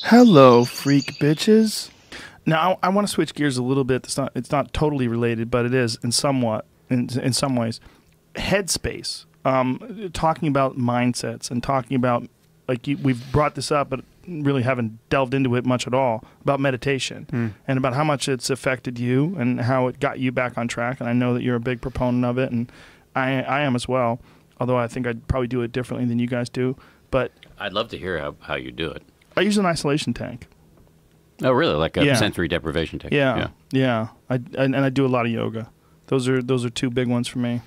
Hello, freak bitches. Now, I want to switch gears a little bit. It's not totally related, but it is in some ways. Headspace. Talking about mindsets and talking about, we've brought this up, but really haven't delved into it much at all, about meditation and about how much it's affected you and how it got you back on track. And I know that you're a big proponent of it, and I am as well, although I think I'd probably do it differently than you guys do. But I'd love to hear how you do it. I use an isolation tank. Oh, really? Like a sensory deprivation tank? Yeah. I do a lot of yoga. Those are two big ones for me.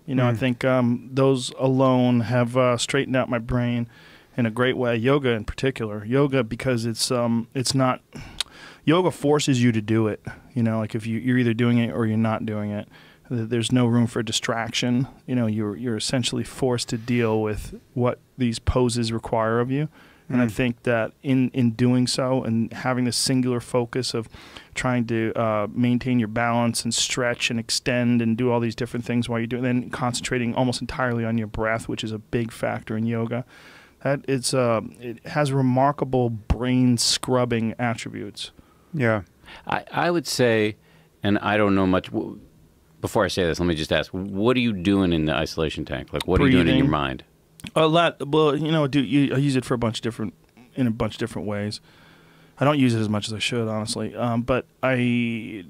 I think those alone have straightened out my brain in a great way. Yoga in particular. Yoga because it's not. Yoga forces you to do it. Like if you're either doing it or you're not doing it. There's no room for distraction. You're essentially forced to deal with what these poses require of you. And I think that in doing so and having the singular focus of trying to maintain your balance and stretch and extend and do all these different things while you do it, and then concentrating almost entirely on your breath, which is a big factor in yoga, it has remarkable brain scrubbing attributes. Yeah. I would say, and I don't know much. Before I say this, let me just ask, what are you doing in the isolation tank? Like, what are you doing in your mind? A lot. Well, I use it for in a bunch of different ways. I don't use it as much as I should, honestly. But I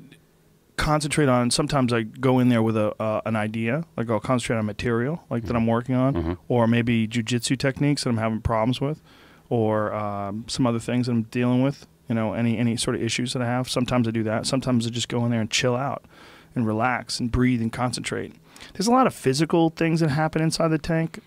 concentrate on. Sometimes I go in there with an idea. Like I'll concentrate on material, that I'm working on, or maybe jujitsu techniques that I'm having problems with, or some other things that I'm dealing with. Any sort of issues that I have. Sometimes I do that. Sometimes I just go in there and chill out, and relax, and breathe, and concentrate. There's a lot of physical things that happen inside the tank.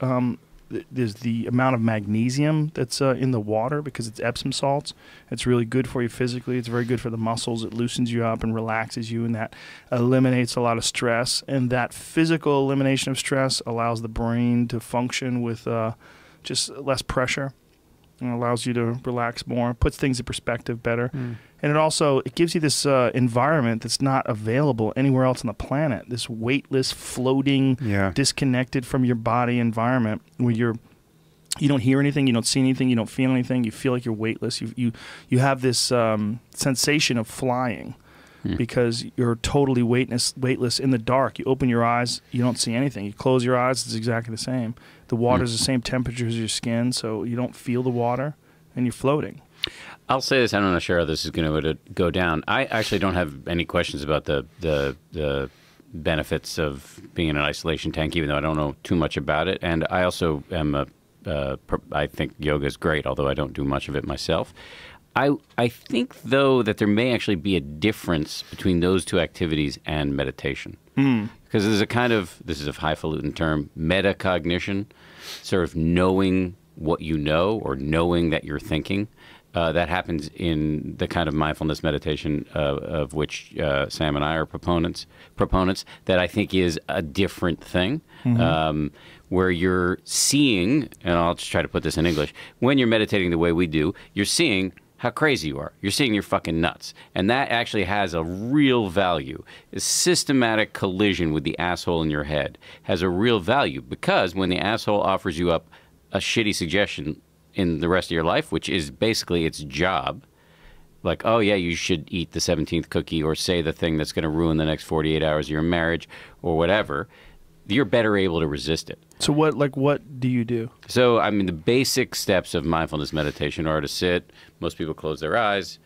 There's the amount of magnesium that's in the water because it's Epsom salts. It's really good for you physically. It's very good for the muscles. It loosens you up and relaxes you, and that eliminates a lot of stress. And that physical elimination of stress allows the brain to function with just less pressure and allows you to relax more, puts things in perspective better. And it gives you this environment that's not available anywhere else on the planet, this weightless, floating, disconnected from your body environment where you don't hear anything, you don't see anything, you don't feel anything, you feel like you're weightless. You have this sensation of flying because you're totally weightless in the dark. You open your eyes, you don't see anything. You close your eyes, it's exactly the same. The water's the same temperature as your skin, so you don't feel the water, and you're floating. I'll say this. I'm not sure how this is going to go down. I actually don't have any questions about the benefits of being in an isolation tank, even though I don't know too much about it. And I also am I think yoga is great, although I don't do much of it myself. I think, though, that there may actually be a difference between those two activities and meditation. Because there's this is a highfalutin term, metacognition, sort of knowing what you know or knowing that you're thinking. That happens in the kind of mindfulness meditation of which Sam and I are proponents, that I think is a different thing, where you're seeing, and I'll just try to put this in English, when you're meditating the way we do, you're seeing how crazy you are. You're seeing you're fucking nuts. And that actually has a real value. A systematic collision with the asshole in your head has a real value, because when the asshole offers you up a shitty suggestion in the rest of your life, which is basically its job, like, oh yeah, you should eat the 17th cookie or say the thing that's going to ruin the next 48 hours of your marriage or whatever, you're better able to resist it. So what do you do? So, the basic steps of mindfulness meditation are to sit. Most people close their eyes.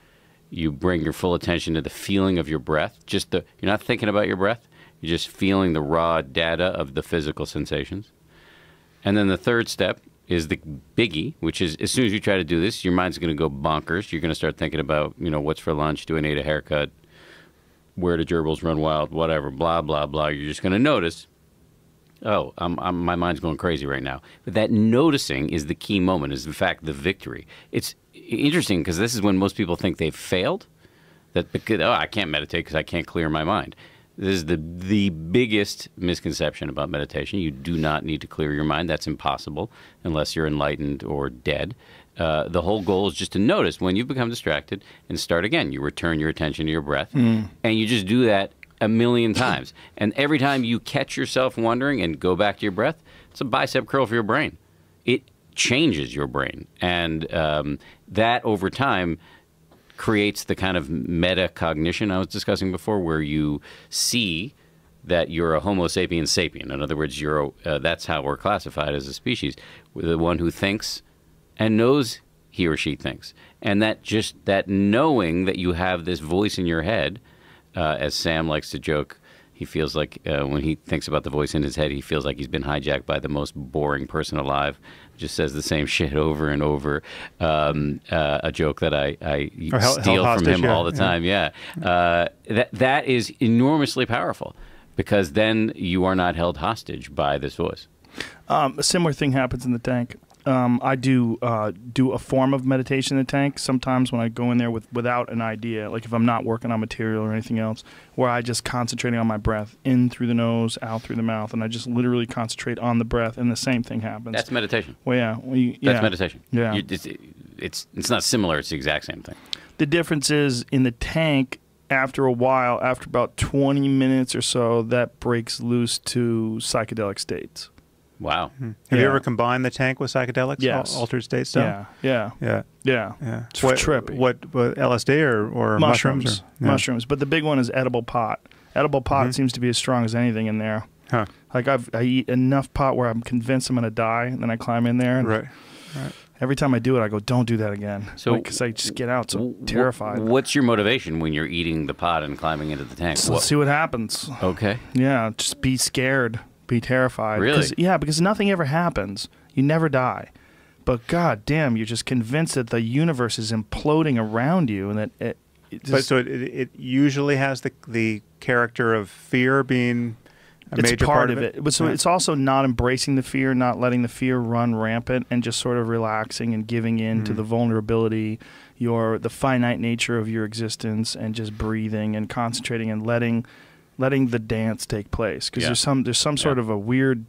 You bring your full attention to the feeling of your breath. You're not thinking about your breath. You're just feeling the raw data of the physical sensations. And then the third step is the biggie, which is, as soon as you try to do this, your mind's going to go bonkers. You're going to start thinking about, what's for lunch, do I need a haircut, where do gerbils run wild, whatever, blah, blah, blah. You're just going to notice, oh, my mind's going crazy right now. But that noticing is the key moment, is in fact the victory. It's interesting because this is when most people think they've failed, I can't meditate because I can't clear my mind. This is the biggest misconception about meditation. You do not need to clear your mind. That's impossible unless you're enlightened or dead. The whole goal is just to notice when you've become distracted and start again. You return your attention to your breath, and you just do that a million times. And every time you catch yourself wondering and go back to your breath, it's a bicep curl for your brain. It changes your brain. And that over time creates the kind of metacognition I was discussing before, where you see that you're a Homo sapiens sapien. In other words, that's how we're classified as a species. We're the one who thinks and knows he or she thinks. And that knowing that you have this voice in your head, as Sam likes to joke, he feels like when he thinks about the voice in his head, he feels like he's been hijacked by the most boring person alive. Just says the same shit over and over. A joke that I steal from him all the time. Yeah. That is enormously powerful, because then you are not held hostage by this voice. A similar thing happens in the tank. I do a form of meditation in the tank sometimes when I go in there without an idea, like if I'm not working on material or anything else, where I just concentrating on my breath, in through the nose, out through the mouth, and I just literally concentrate on the breath, and the same thing happens. That's meditation. Well, yeah. That's meditation. Yeah. It's not similar. It's the exact same thing. The difference is in the tank, after a while, after about 20 minutes or so, that breaks loose to psychedelic states. Wow. Have you ever combined the tank with psychedelics? Yes. Altered state stuff? Yeah. It's trippy. What LSD or mushrooms? Mushrooms. But the big one is edible pot. Edible pot seems to be as strong as anything in there. Huh. Like I eat enough pot where I'm convinced I'm going to die, and then I climb in there. And right. Every time I do it, I go, don't do that again. So, because I just get out so terrified. What's your motivation when you're eating the pot and climbing into the tank? So let's see what happens. Okay. Yeah, just be scared. Be terrified. Really? Because nothing ever happens. You never die. But god damn, you're just convinced that the universe is imploding around you, and that it usually has the character of fear being a major part of it. But so it's also not embracing the fear, not letting the fear run rampant, and just sort of relaxing and giving in to the vulnerability, the finite nature of your existence, and just breathing and concentrating and letting the dance take place, because there's some sort of a weird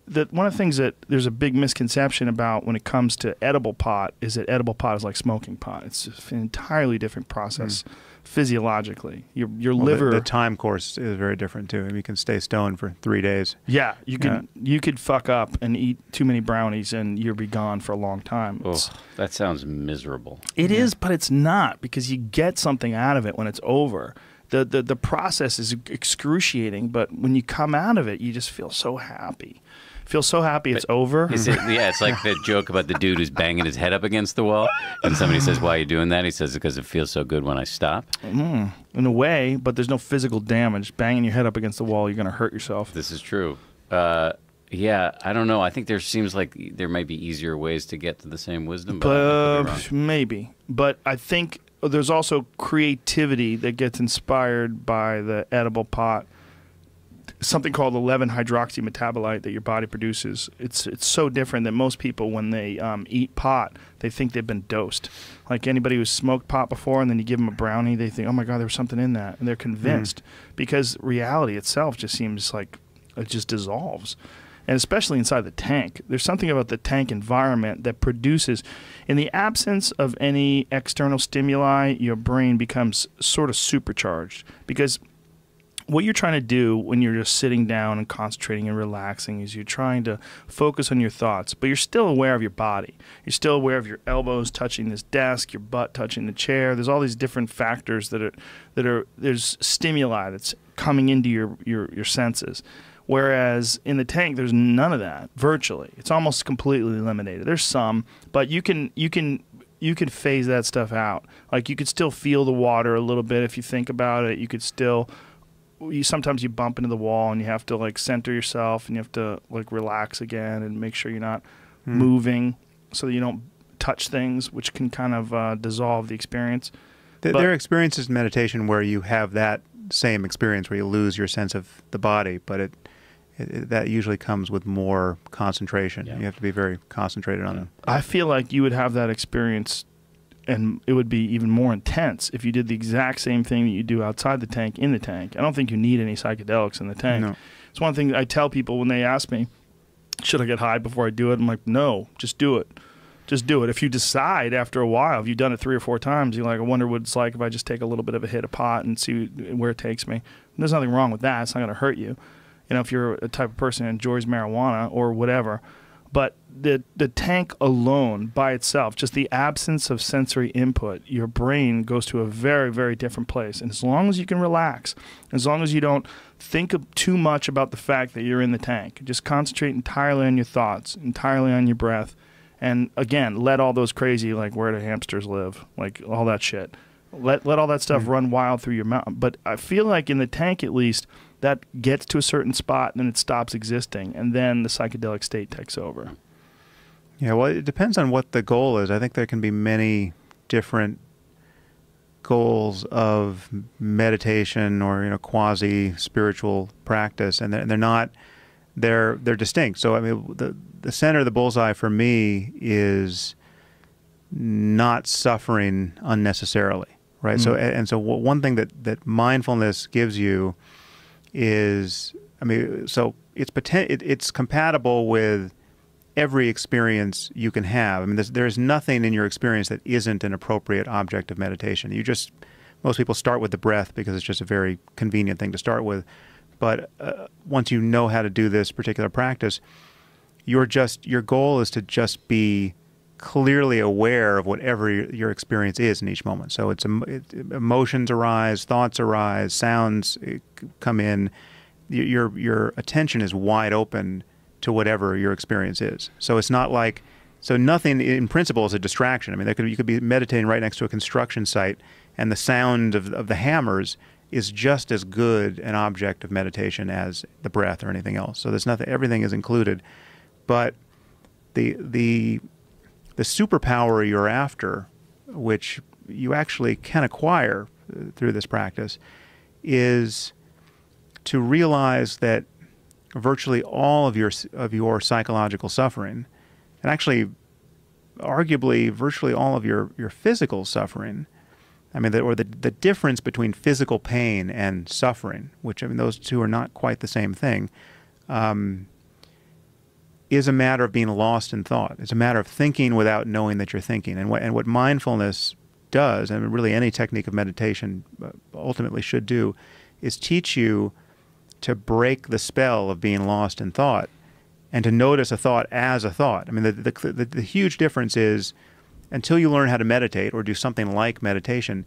that one of the things that there's a big misconception about when it comes to edible pot is that edible pot is like smoking pot. It's an entirely different process physiologically. Your liver, the time course is very different too. You can stay stoned for 3 days. Yeah, you could fuck up and eat too many brownies and you'll be gone for a long time. Oh, that sounds miserable. It is, but it's not, because you get something out of it when it's over. The process is excruciating, but when you come out of it, you just feel so happy. It's over. It's like the joke about the dude who's banging his head up against the wall, and somebody says, "Why are you doing that?" He says, "Because it feels so good when I stop." In a way, but there's no physical damage. Banging your head up against the wall, you're going to hurt yourself. This is true. Yeah, I don't know. I think there seems like there might be easier ways to get to the same wisdom, but maybe. But I think there's also creativity that gets inspired by the edible pot. Something called 11-hydroxy metabolite that your body produces. It's so different that most people, when they eat pot, they think they've been dosed. Like anybody who's smoked pot before, and then you give them a brownie, they think, oh my God, there was something in that. And they're convinced, because reality itself just seems like it just dissolves. And especially inside the tank, there's something about the tank environment that produces, in the absence of any external stimuli, your brain becomes sort of supercharged. Because what you're trying to do when you're just sitting down and concentrating and relaxing is you're trying to focus on your thoughts, but you're still aware of your body. You're still aware of your elbows touching this desk, your butt touching the chair. There's all these different factors there's stimuli that's coming into your senses. Whereas in the tank, there's none of that, virtually. It's almost completely eliminated. There's some, but you can phase that stuff out. Like you could still feel the water a little bit if you think about it. You could still, sometimes you bump into the wall and you have to like center yourself and you have to like relax again and make sure you're not moving so that you don't touch things, which can kind of dissolve the experience. There are experiences in meditation where you have that same experience where you lose your sense of the body, but that usually comes with more concentration. You have to be very concentrated on them. I feel like you would have that experience, and it would be even more intense if you did the exact same thing that you do outside the tank in the tank. I don't think you need any psychedelics in the tank. No. It's one thing I tell people when they ask me, should I get high before I do it? I'm like, no, just do it. Just do it. If you decide after a while, if you've done it 3 or 4 times, you're like, I wonder what it's like if I just take a little bit of a hit of pot and see where it takes me. And there's nothing wrong with that. It's not going to hurt you. You know, if you're a type of person who enjoys marijuana or whatever. But the tank alone by itself, just the absence of sensory input, your brain goes to a very, very different place. And as long as you can relax, as long as you don't think too much about the fact that you're in the tank, just concentrate entirely on your thoughts, entirely on your breath. And again, let all those crazy, like, where do hamsters live, like all that shit. Let all that stuff run wild through your mouth. But I feel like in the tank, at least, that gets to a certain spot and then it stops existing. And then the psychedelic state takes over. Yeah, well, it depends on what the goal is. I think there can be many different goals of meditation or quasi-spiritual practice, and they're distinct. So I mean, the center of the bullseye for me is not suffering unnecessarily, right? So one thing that mindfulness gives you is, I mean, so it's compatible with every experience you can have. I mean, there's nothing in your experience that isn't an appropriate object of meditation. Most people start with the breath because it's just a very convenient thing to start with. But once you know how to do this particular practice, your goal is to just be clearly aware of whatever your experience is in each moment. So emotions arise, thoughts arise, sounds come in. Your attention is wide open to whatever your experience is. So it's not like, so nothing in principle is a distraction. I mean, you could be meditating right next to a construction site, and the sound of the hammers is just as good an object of meditation as the breath or anything else. So there's nothing, everything is included. But the superpower you're after, which you actually can acquire through this practice, is to realize that virtually all of your psychological suffering, and actually arguably virtually all of your physical suffering, I mean, the difference between physical pain and suffering, which, I mean, those two are not quite the same thing, is a matter of being lost in thought. It's a matter of thinking without knowing that you're thinking. And what mindfulness does, and really any technique of meditation ultimately should do, is teach you to break the spell of being lost in thought and to notice a thought as a thought. I mean, the huge difference is, until you learn how to meditate or do something like meditation,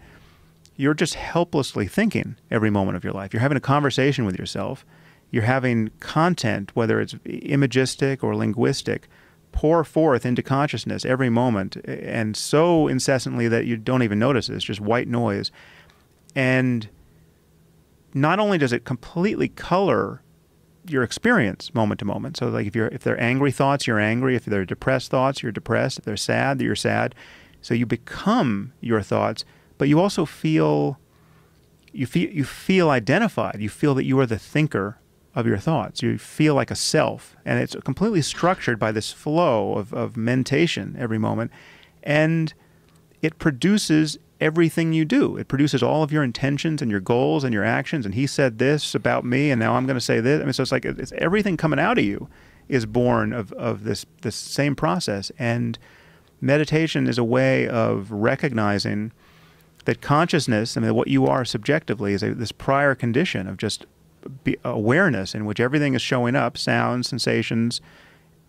you're just helplessly thinking every moment of your life. You're having a conversation with yourself. You're having content, whether it's imagistic or linguistic, pour forth into consciousness every moment, and so incessantly that you don't even notice it. It's just white noise. And not only does it completely color your experience moment to moment. So like if they're angry thoughts, you're angry. If they're depressed thoughts, you're depressed. If they're sad, you're sad. So you become your thoughts, but you also feel identified. You feel that you are the thinker of your thoughts. You feel like a self, and it's completely structured by this flow of mentation every moment, and it produces everything you do. It produces all of your intentions and your goals and your actions. And he said this about me, and now I'm going to say this. I mean, so it's like it's everything coming out of you is born of this same process. And meditation is a way of recognizing that consciousness, I mean, what you are subjectively, is this prior condition of just awareness in which everything is showing up: sounds, sensations,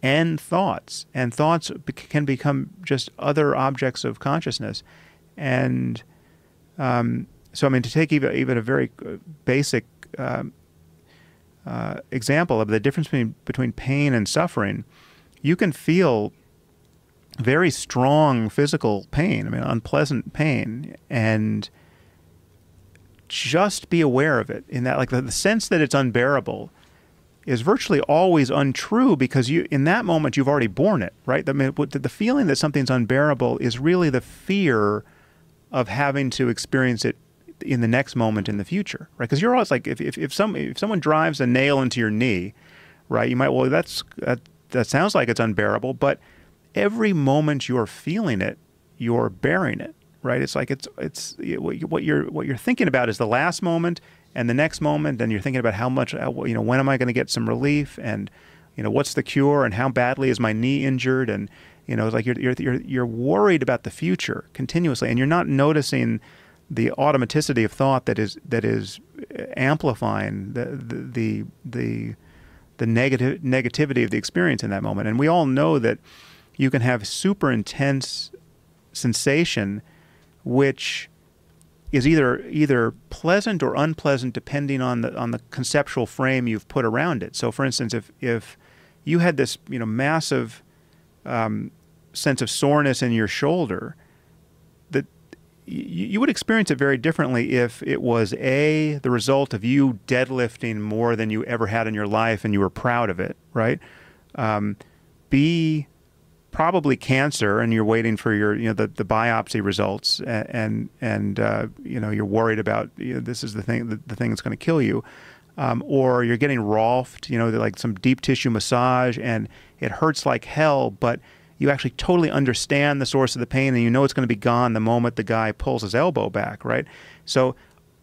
and thoughts. And thoughts can become just other objects of consciousness. And so, I mean, to take even a very basic example of the difference between pain and suffering, you can feel very strong physical pain, I mean, unpleasant pain, and just be aware of it. In that, like, the sense that it's unbearable is virtually always untrue, because in that moment you've already borne it, right? I mean, the feeling that something's unbearable is really the fear of having to experience it in the next moment in the future, right? Because you're always like, if someone drives a nail into your knee, right? You might, well, that sounds like it's unbearable, but every moment you're feeling it, you're bearing it, right? It's like what you're thinking about is the last moment and the next moment, and you're thinking about how much, when am I going to get some relief, and what's the cure, and how badly is my knee injured, and it's like you're worried about the future continuously, and you're not noticing the automaticity of thought that is amplifying the negativity of the experience in that moment. And we all know that you can have super intense sensation, which is either pleasant or unpleasant depending on the conceptual frame you've put around it. So, for instance, if you had this massive sense of soreness in your shoulder, that you would experience it very differently if it was the result of you deadlifting more than you ever had in your life and you were proud of it, right? B, probably cancer, and you're waiting for your the biopsy results, and you're worried about this is the thing that's going to kill you, or you're getting rolfed, like some deep tissue massage, and it hurts like hell, but you actually totally understand the source of the pain, and you know it's going to be gone the moment the guy pulls his elbow back, right? So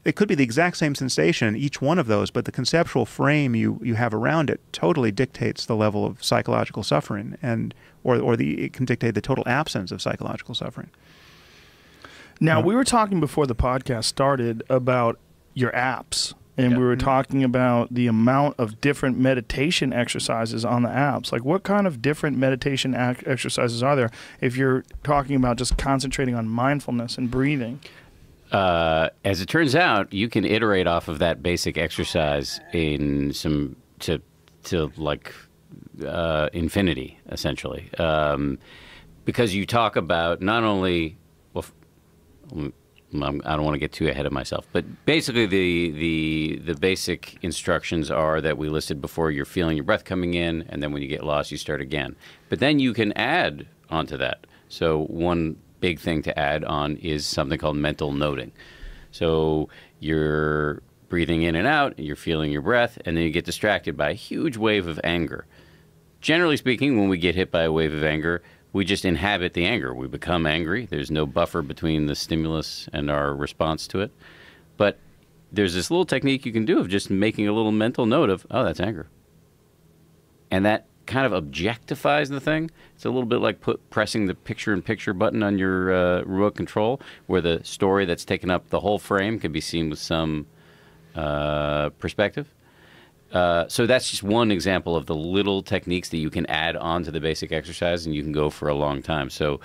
it could be the exact same sensation in each one of those, but the conceptual frame you have around it totally dictates the level of psychological suffering, it can dictate the total absence of psychological suffering. Now, we were talking before the podcast started about your apps. And we were talking about the amount of different meditation exercises on the apps. Like, what kind of different meditation exercises are there if you're talking about just concentrating on mindfulness and breathing? As it turns out, you can iterate off of that basic exercise in infinity, essentially. Because you talk about not only, I don't want to get too ahead of myself, but basically the basic instructions are that we listed before. You're feeling your breath coming in, and then when you get lost, you start again. But then you can add onto that. So one big thing to add on is something called mental noting. So you're breathing in and out, and you're feeling your breath, and then you get distracted by a huge wave of anger. Generally speaking, when we get hit by a wave of anger, we just inhabit the anger. We become angry. There's no buffer between the stimulus and our response to it. But there's this little technique you can do of just making a little mental note of, oh, that's anger. And that kind of objectifies the thing. It's a little bit like pressing the picture-in-picture button on your remote control, where the story that's taken up the whole frame can be seen with some perspective. So that's just one example of the little techniques that you can add on to the basic exercise, and you can go for a long time. So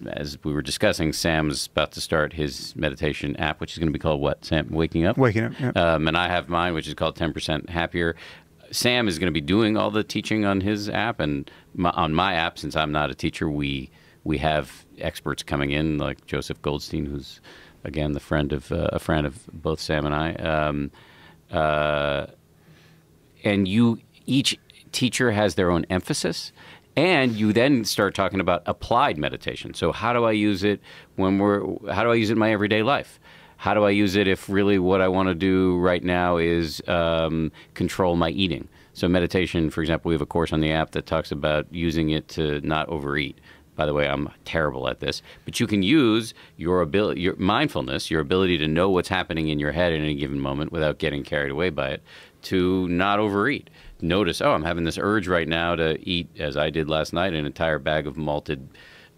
as we were discussing, Sam's about to start his meditation app, which is going to be called what, Sam? Waking Up? Waking Up, yeah. And I have mine, which is called 10% Happier. Sam is going to be doing all the teaching on his app, and on my app, since I'm not a teacher, we have experts coming in, like Joseph Goldstein, who's, again, a friend of both Sam and I. And each teacher has their own emphasis, and you then start talking about applied meditation. So how do I use it how do I use it in my everyday life? How do I use it if really what I want to do right now is control my eating? So meditation, for example, we have a course on the app that talks about using it to not overeat. By the way, I'm terrible at this, but you can use your mindfulness, your ability to know what's happening in your head at any given moment without getting carried away by it, to not overeat. Notice, I'm having this urge right now to eat, as I did last night, an entire bag of malted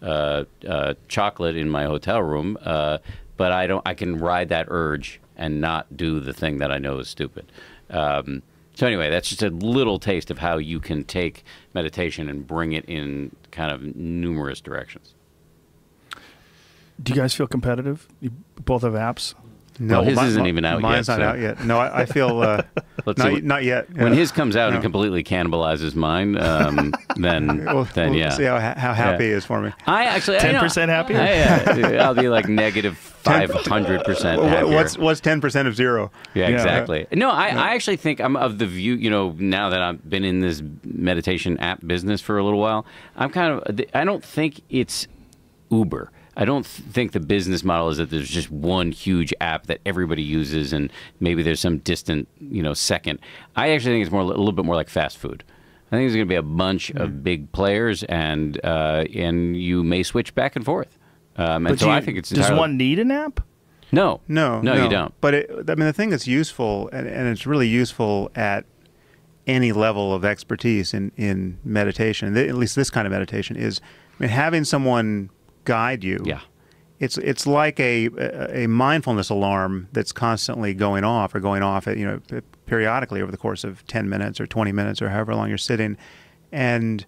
chocolate in my hotel room, but I can ride that urge and not do the thing that I know is stupid. So anyway, that's just a little taste of how you can take meditation and bring it in kind of numerous directions. Do you guys feel competitive? You both have apps? No, his isn't even out yet. Mine's not out yet. No, I feel not yet. When his comes out and completely cannibalizes mine, then we'll yeah. See how happy he is for me. I actually 10% happier. I'll be like negative 500% happier. What's 10% of zero? Yeah, exactly. No, I actually think I'm of the view. Now that I've been in this meditation app business for a little while, I don't think it's Uber. I don't think the business model is that there's just one huge app that everybody uses and maybe there's some distant, second. I actually think it's a little bit more like fast food. I think there's going to be a bunch of big players, and you may switch back and forth. I think it's does one need an app? No, you don't. But the thing that's useful, and it's really useful at any level of expertise in meditation, at least this kind of meditation, is having someone guide you. Yeah, it's like a mindfulness alarm that's constantly going off at periodically over the course of 10 minutes or 20 minutes or however long you're sitting. And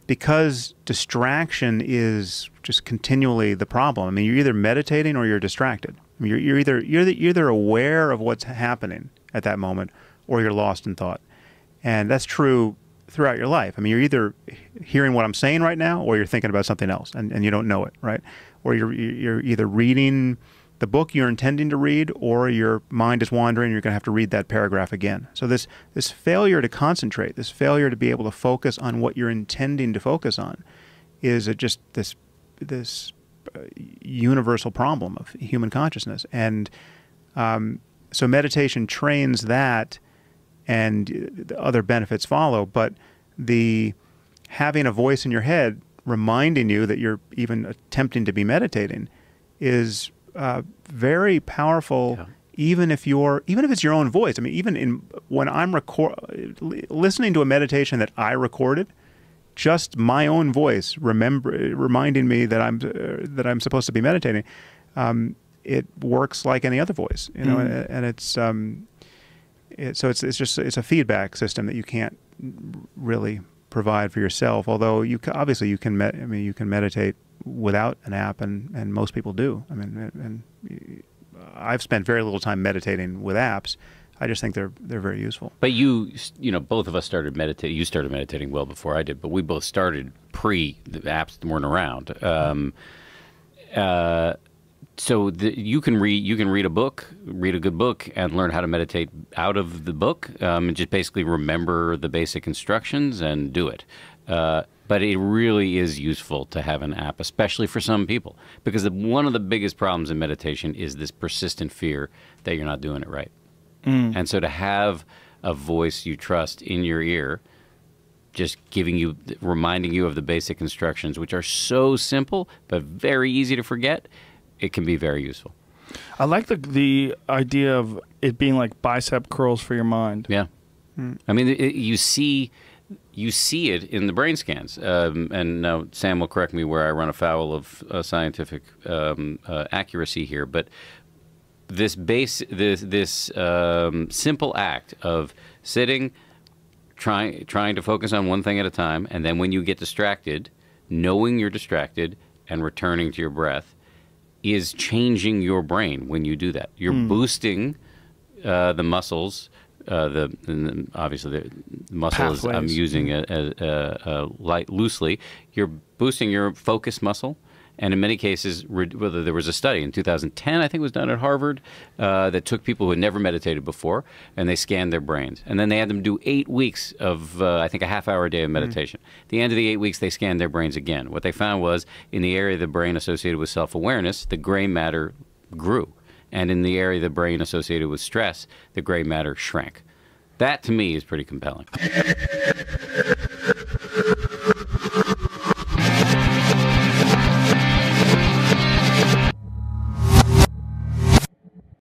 because distraction is just continually the problem. I mean, you're either meditating or you're distracted. I mean, you're either aware of what's happening at that moment or you're lost in thought. And that's true throughout your life. I mean, you're either hearing what I'm saying right now or you're thinking about something else and you don't know it, right? Or you're either reading the book you're intending to read or your mind is wandering, you're going to have to read that paragraph again. So this failure to concentrate, this failure to be able to focus on what you're intending to focus on is just this universal problem of human consciousness. And so meditation trains that, and the other benefits follow, but the having a voice in your head reminding you that you're even attempting to be meditating is very powerful. Yeah. Even if it's your own voice. I mean, when I'm listening to a meditation that I recorded, just my own voice reminding me that I'm supposed to be meditating, it works like any other voice, you know, and it's a feedback system that you can't really provide for yourself. Although you can meditate without an app, and most people do. I mean, and I've spent very little time meditating with apps. I just think they're very useful. But you know, both of us started meditating. You started meditating well before I did, but we both started pre the apps weren't around. So you can read a book, read a good book, and learn how to meditate out of the book, and just basically remember the basic instructions and do it. But it really is useful to have an app, especially for some people, because one of the biggest problems in meditation is this persistent fear that you're not doing it right. And so to have a voice you trust in your ear, just reminding you of the basic instructions, which are so simple but very easy to forget, it can be very useful. I like the idea of it being like bicep curls for your mind. Yeah. I mean, you see it in the brain scans. And now Sam will correct me where I run afoul of scientific accuracy here, but this simple act of sitting, trying to focus on one thing at a time, and then when you get distracted, knowing you're distracted and returning to your breath is changing your brain when you do that. You're boosting the muscles, obviously the muscle is, I'm using it loosely. You're boosting your focus muscle. And in many cases, there was a study in 2010, I think it was done at Harvard, that took people who had never meditated before, and they scanned their brains. And then they had them do 8 weeks of, I think, a half-hour a day of meditation. At the end of the 8 weeks, they scanned their brains again. What they found was, in the area of the brain associated with self-awareness, the gray matter grew. And in the area of the brain associated with stress, the gray matter shrank. That, to me, is pretty compelling.